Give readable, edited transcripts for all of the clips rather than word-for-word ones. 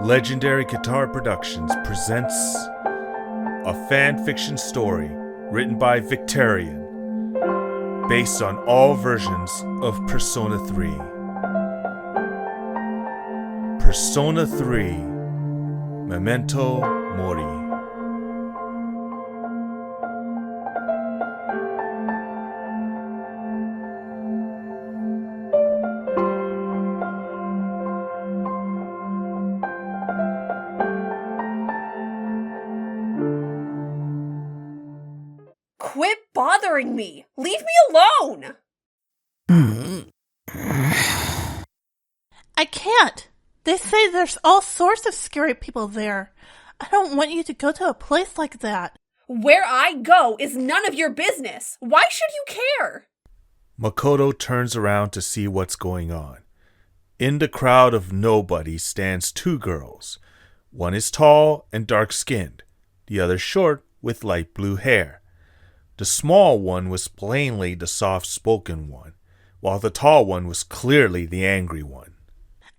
Legendary Guitar Productions presents a fan fiction story written by Victorian, based on all versions of Persona 3. Persona 3 Memento Mori. Quit bothering me! Leave me alone! I can't. They say there's all sorts of scary people there. I don't want you to go to a place like that. Where I go is none of your business. Why should you care? Makoto turns around to see what's going on. In the crowd of nobodies stands two girls. One is tall and dark-skinned, the other short with light blue hair. The small one was plainly the soft-spoken one, while the tall one was clearly the angry one.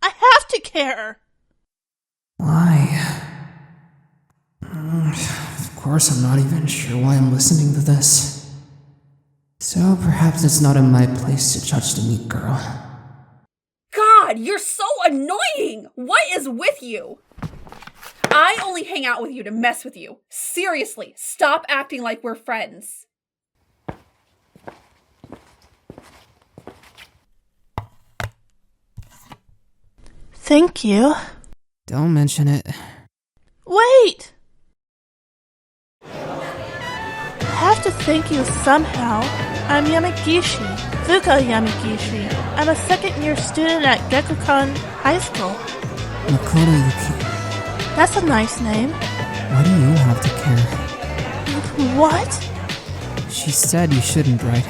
I have to care. Why? Of course, I'm not even sure why I'm listening to this. So perhaps it's not in my place to judge the meek girl. God, you're so annoying! What is with you? I only hang out with you to mess with you. Seriously, stop acting like we're friends. Thank you. Don't mention it. Wait! I have to thank you somehow. I'm Yamagishi, Fuuka Yamagishi. I'm a second-year student at Gekukan High School. Makoto Yuki. That's a nice name. Why do you have to care? What? She said you shouldn't, right?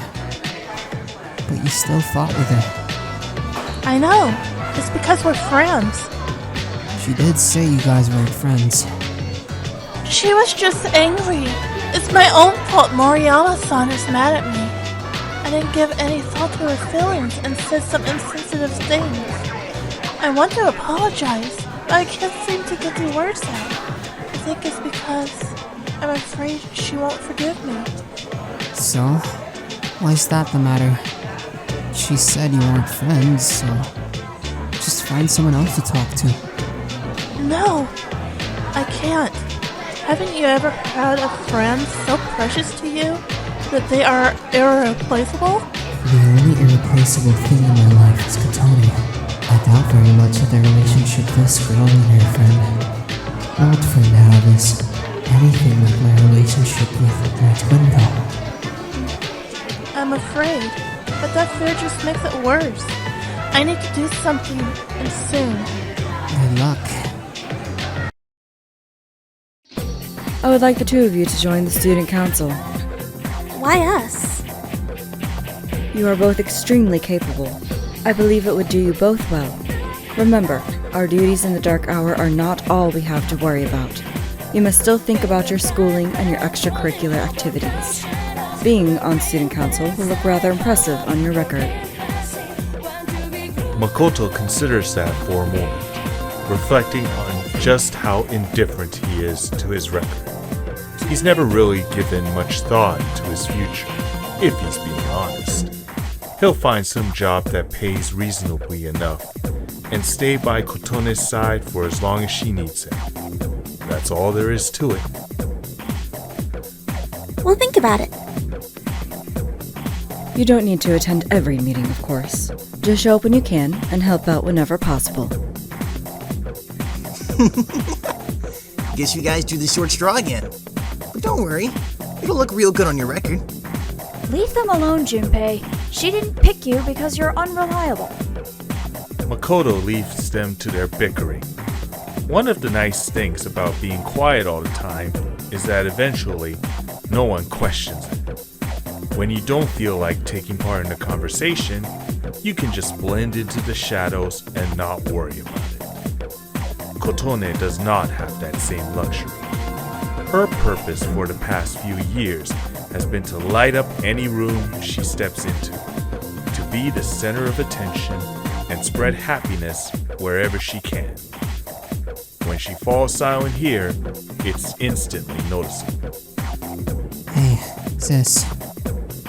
But you still fought with her. I know. It's because we're friends. She did say you guys weren't friends. She was just angry. It's my own fault Moriyama-san is mad at me. I didn't give any thought to her feelings and said some insensitive things. I want to apologize, but I can't seem to get the words out. I think it's because I'm afraid she won't forgive me. So? Why's that the matter? She said you weren't friends, so just find someone else to talk to. No, I can't. Haven't you ever had a friend so precious to you that they are irreplaceable? The only irreplaceable thing in my life is Kotone. I doubt very much that the relationship this girl and her friend, not friend have, is anything like my relationship with my twin doll. I'm afraid, but that fear just makes it worse. I need to do something, and soon. Good luck. I would like the two of you to join the student council. Why us? You are both extremely capable. I believe it would do you both well. Remember, our duties in the dark hour are not all we have to worry about. You must still think about your schooling and your extracurricular activities. Being on student council will look rather impressive on your record. Makoto considers that for a moment, reflecting on just how indifferent he is to his record. He's never really given much thought to his future, if he's being honest. He'll find some job that pays reasonably enough, and stay by Kotone's side for as long as she needs him. That's all there is to it. We'll think about it. You don't need to attend every meeting, of course. Just show up when you can and help out whenever possible. Guess you guys drew the short straw again. But don't worry, it'll look real good on your record. Leave them alone, Junpei. She didn't pick you because you're unreliable. Makoto leaves them to their bickering. One of the nice things about being quiet all the time is that eventually, no one questions it. When you don't feel like taking part in the conversation, you can just blend into the shadows and not worry about it. Kotone does not have that same luxury. Her purpose for the past few years has been to light up any room she steps into, to be the center of attention and spread happiness wherever she can. when she falls silent here, it's instantly noticeable. Hey, sis.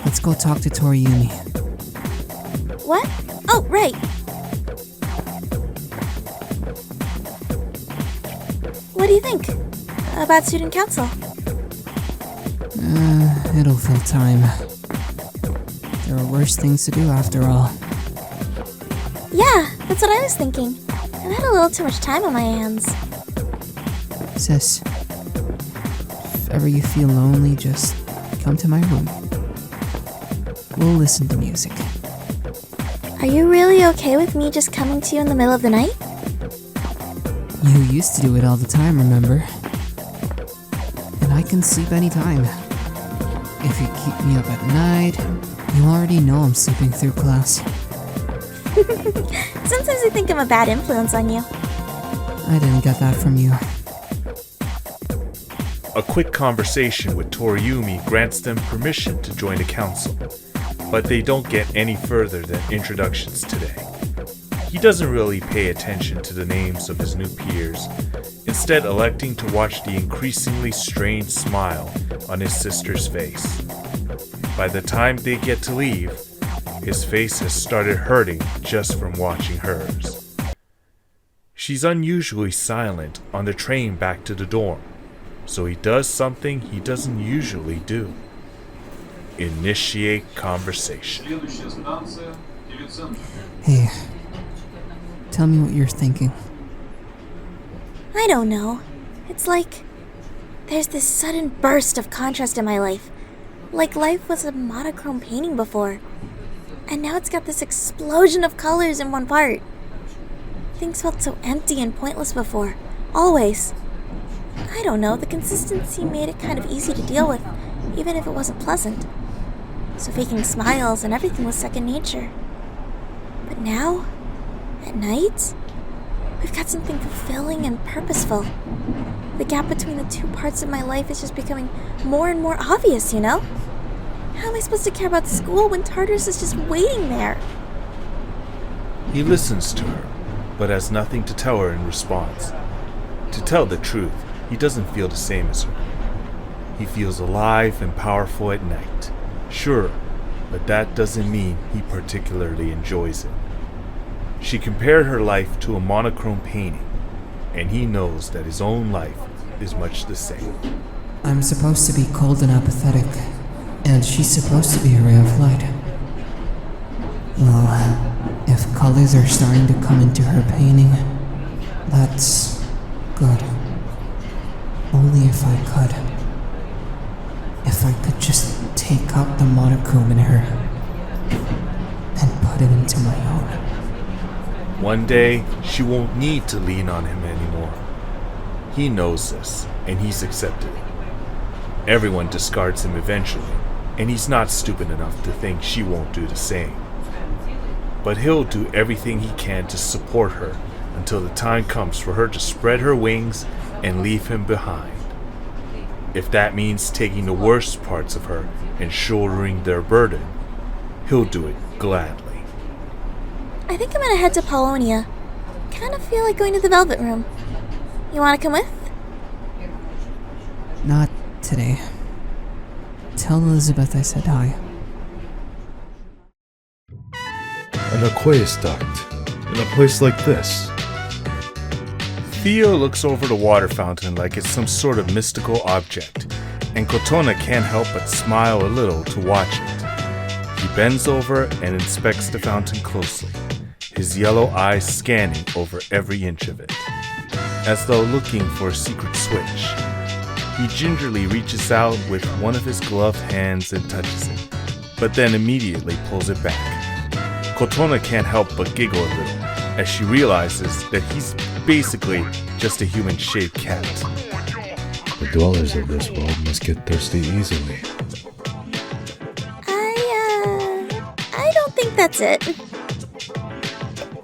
Let's go talk to Toriyumi. What? Oh, right. What do you think about student council? It'll fill time. There are worse things to do after all. Yeah, that's what I was thinking. I've had a little too much time on my hands. Sis, if ever you feel lonely, just come to my room. We'll listen to music. Are you really okay with me just coming to you in the middle of the night? You used to do it all the time, remember? And I can sleep anytime. If you keep me up at night, you already know I'm sleeping through class. Sometimes I think I'm a bad influence on you. I didn't get that from you. A quick conversation with Toriyumi grants them permission to join the council, but they don't get any further than introductions today. He doesn't really pay attention to the names of his new peers, instead electing to watch the increasingly strained smile on his sister's face. By the time they get to leave, his face has started hurting just from watching hers. She's unusually silent on the train back to the dorm, so he does something he doesn't usually do. Initiate conversation. Hey, tell me what you're thinking. I don't know. It's like there's this sudden burst of contrast in my life. Like life was a monochrome painting before. And now it's got this explosion of colors in one part. Things felt so empty and pointless before. Always. I don't know, the consistency made it kind of easy to deal with, even if it wasn't pleasant. So faking smiles and everything was second nature. But now, at night, we've got something fulfilling and purposeful. The gap between the two parts of my life is just becoming more and more obvious, you know? How am I supposed to care about school when Tartarus is just waiting there? He listens to her, but has nothing to tell her in response. To tell the truth, he doesn't feel the same as her. He feels alive and powerful at night, sure, but that doesn't mean he particularly enjoys it. She compared her life to a monochrome painting, and he knows that his own life is much the same. I'm supposed to be cold and apathetic, and she's supposed to be a ray of light. Well, if colors are starting to come into her painting, that's good. Only if I could. If I could just take out the monochrome in her and put it into my own. One day, she won't need to lean on him anymore. He knows this, and he's accepted it. Everyone discards him eventually, and he's not stupid enough to think she won't do the same. But he'll do everything he can to support her until the time comes for her to spread her wings and leave him behind. If that means taking the worst parts of her and shouldering their burden, he'll do it gladly. I think I'm gonna head to Polonia. Kind of feel like going to the Velvet Room. You wanna come with? Not today. Tell Elizabeth I said hi. An aqueduct in a place like this. Theo looks over the water fountain like it's some sort of mystical object, and Kotone can't help but smile a little to watch it. He bends over and inspects the fountain closely, his yellow eyes scanning over every inch of it, as though looking for a secret switch. He gingerly reaches out with one of his gloved hands and touches it, but then immediately pulls it back. Kotone can't help but giggle a little as she realizes that he's basically just a human-shaped cat. The dwellers of this world must get thirsty easily. I don't think that's it.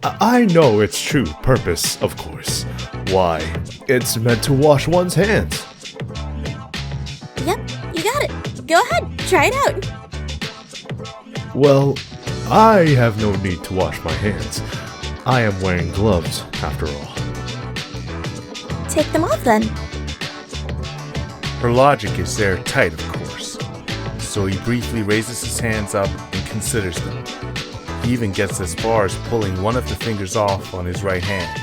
I know its true purpose, of course. Why, it's meant to wash one's hands. Yep, you got it. Go ahead, try it out. Well, I have no need to wash my hands. I am wearing gloves, after all. take them off then. Her logic is airtight, of course. So he briefly raises his hands up and considers them. He even gets as far as pulling one of the fingers off on his right hand,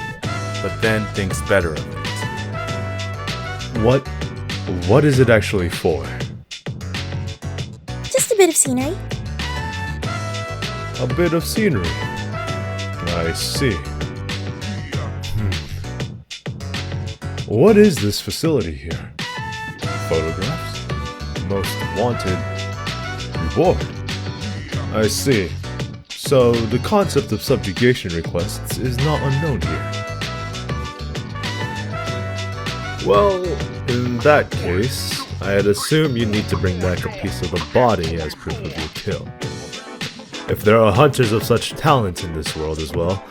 but then thinks better of it. What is it actually for? Just a bit of scenery. A bit of scenery. I see. What is this facility here? Photographs? Most wanted. Reward. I see. So the concept of subjugation requests is not unknown here. Well, in that case, I'd assume you need to bring back a piece of the body as proof of your kill. If there are hunters of such talent in this world as well,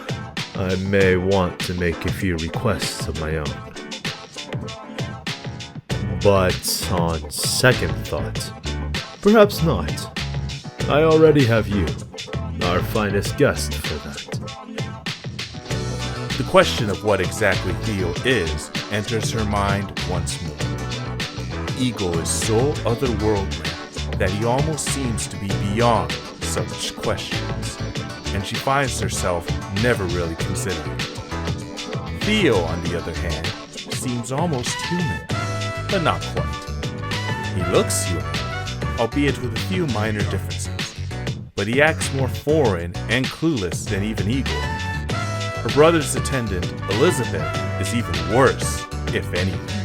I may want to make a few requests of my own. But on second thought, perhaps not. I already have you, our finest guest, for that. The question of what exactly Theo is enters her mind once more. Ego is so otherworldly that he almost seems to be beyond such questions, and she finds herself never really considering it. Theo, on the other hand, seems almost human, but not quite. He looks human, albeit with a few minor differences, but he acts more foreign and clueless than even Igor. Her brother's attendant, Elizabeth, is even worse, if anything.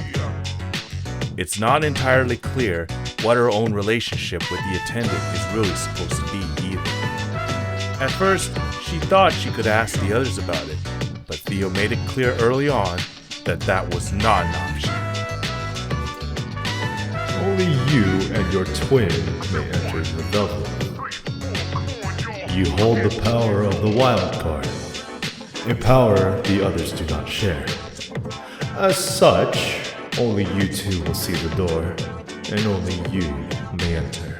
It's not entirely clear what her own relationship with the attendant is really supposed to be either. At first, she thought she could ask the others about it, but Theo made it clear early on that that was not an option. Only you and your twin may enter the Velvet. You hold the power of the wild card, a power the others do not share. As such, only you two will see the door, and only you may enter.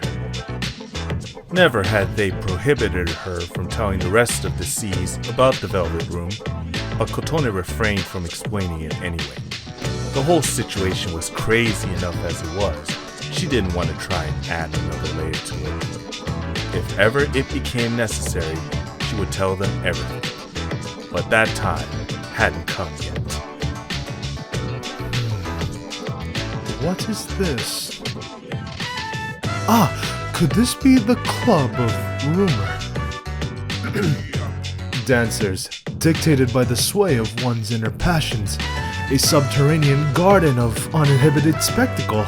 Never had they prohibited her from telling the rest of the C's about the Velvet Room, but Kotone refrained from explaining it anyway. The whole situation was crazy enough as it was. She didn't want to try and add another layer to it. If ever it became necessary, she would tell them everything. But that time hadn't come yet. What is this? Ah, could this be the Club of Rumor? Dancers, dictated by the sway of one's inner passions. A subterranean garden of uninhibited spectacle.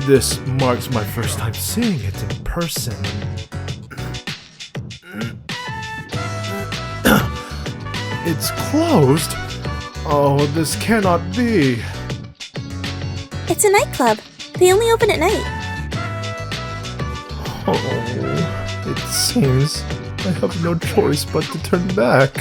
This marks my first time seeing it in person. It's closed? Oh, this cannot be. It's a nightclub. They only open at night. Oh, it seems I have no choice but to turn back.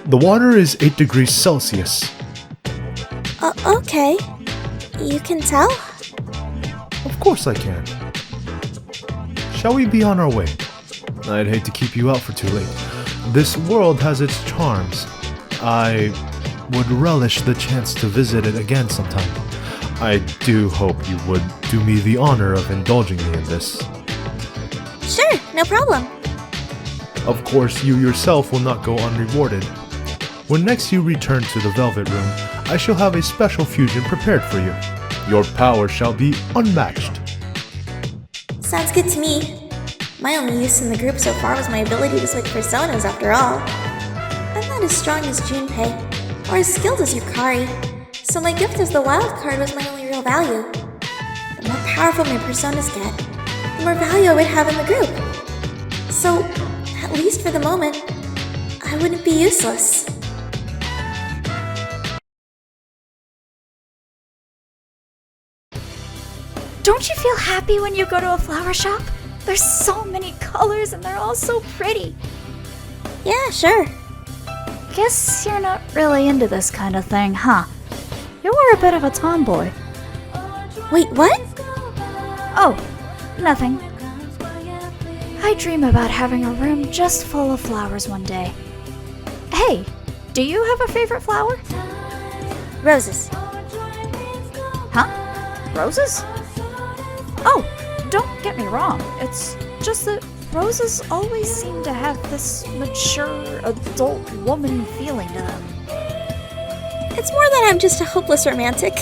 The water is 8 degrees Celsius. Okay. You can tell? Of course I can. Shall we be on our way? I'd hate to keep you out for too late. This world has its charms. I would relish the chance to visit it again sometime. I do hope you would do me the honor of indulging me in this. Sure, no problem. Of course, you yourself will not go unrewarded. When next you return to the Velvet Room, I shall have a special fusion prepared for you. Your power shall be unmatched. Sounds good to me. My only use in the group so far was my ability to switch personas after all. I'm not as strong as Junpei, or as skilled as Yukari, so my gift as the wild card was my only real value. The more powerful my personas get, the more value I would have in the group. So, at least for the moment, I wouldn't be useless. Don't you feel happy when you go to a flower shop? There's so many colors and they're all so pretty. Yeah, sure. Guess you're not really into this kind of thing, huh? You were a bit of a tomboy. Wait, what? Oh, nothing. I dream about having a room just full of flowers one day. Hey, do you have a favorite flower? Roses. Huh? Roses? Oh, don't get me wrong. It's just that roses always seem to have this mature, adult woman feeling to them. It's more that I'm just a hopeless romantic.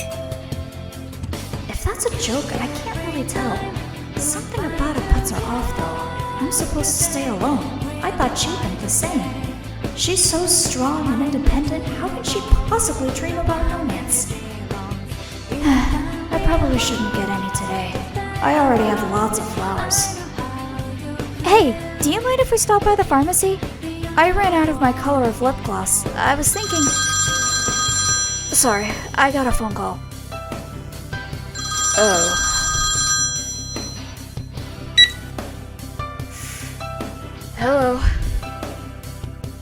If that's a joke, I can't really tell. Something about it puts her off, though. I'm supposed to stay alone. I thought she'd think the same. She's so strong and independent, how can she possibly dream about romance? I probably shouldn't get any today. I already have lots of flowers. Hey, do you mind if we stop by the pharmacy? I ran out of my color of lip gloss. I was thinking... Sorry, I got a phone call. Oh. Hello.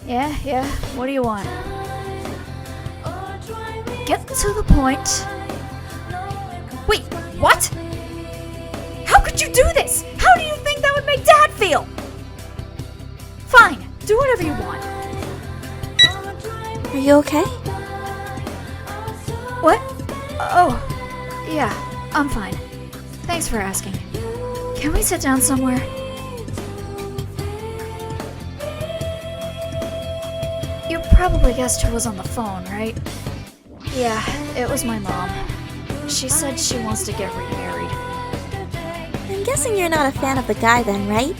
Yeah, what do you want? Get to the point. Wait, what? How could you do this? How do you think that would make Dad feel? Fine, do whatever you want. Are you okay? What? Oh, yeah, I'm fine. Thanks for asking. Can we sit down somewhere? You probably guessed who was on the phone, right? Yeah, it was my mom. She said she wants to get remarried. I'm guessing you're not a fan of the guy then, right?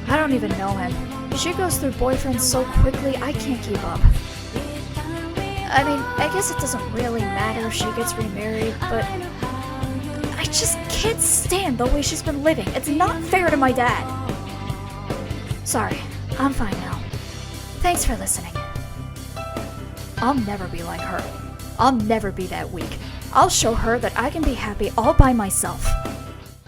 I don't even know him. She goes through boyfriends so quickly, I can't keep up. I mean, I guess it doesn't really matter if she gets remarried, but I just can't stand the way she's been living. It's not fair to my dad. Sorry, I'm fine now. Thanks for listening. I'll never be like her. I'll never be that weak. I'll show her that I can be happy all by myself.